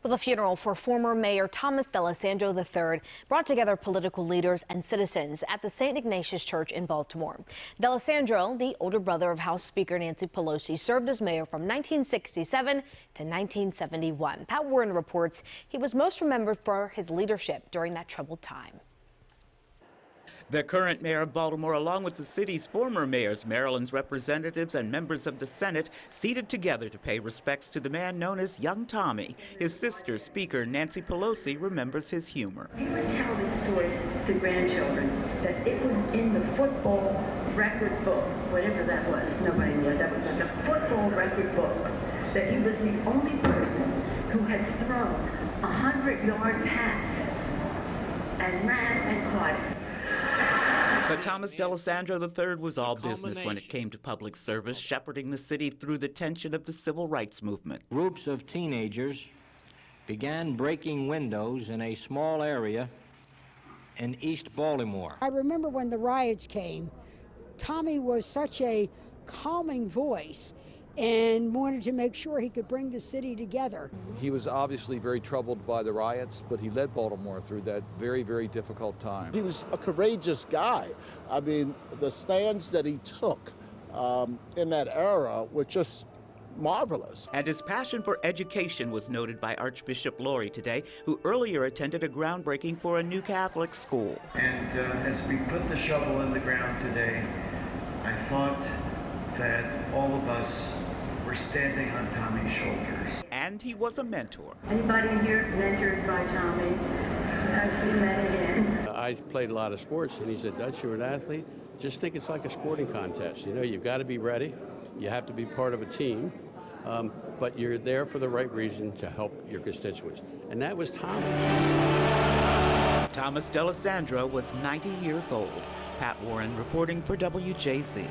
Well, the funeral for former Mayor Thomas D'Alessandro III brought together political leaders and citizens at the St. Ignatius Church in Baltimore. D'Alessandro, the older brother of House Speaker Nancy Pelosi, served as mayor from 1967 to 1971. Pat Warren reports he was most remembered for his leadership during that troubled time. The current mayor of Baltimore, along with the city's former mayors, Maryland's representatives, and members of the Senate, seated together to pay respects to the man known as Young Tommy. His sister, Speaker Nancy Pelosi, remembers his humor. He would tell these stories to grandchildren that it was in the football record book, whatever that was, nobody knew. That was like the football record book, that he was the only person who had thrown 100-yard pass and ran and caught it. But Thomas D'Alessandro III was all business when it came to public service, shepherding the city through the tension of the civil rights movement. Groups of teenagers began breaking windows in a small area in East Baltimore. I remember when the riots came, Tommy was such a calming voice and wanted to make sure he could bring the city together. He was obviously very troubled by the riots, but he led Baltimore through that very, very difficult time. He was a courageous guy. I mean, the stands that he took in that era were just marvelous. And his passion for education was noted by Archbishop today, who earlier attended a groundbreaking for a new Catholic school. And as we put the shovel in the ground today, I thought that all of us were standing on Tommy's shoulders. And he was a mentor. Anybody here mentored by Tommy? I've seen that again. I played a lot of sports, and he said, Dutch, you're an athlete. Just think it's like a sporting contest. You know, you've got to be ready. You have to be part of a team. But you're there for the right reason to help your constituents. And that was Tommy. Thomas D'Alessandro was 90 years old. Pat Warren reporting for WJZ.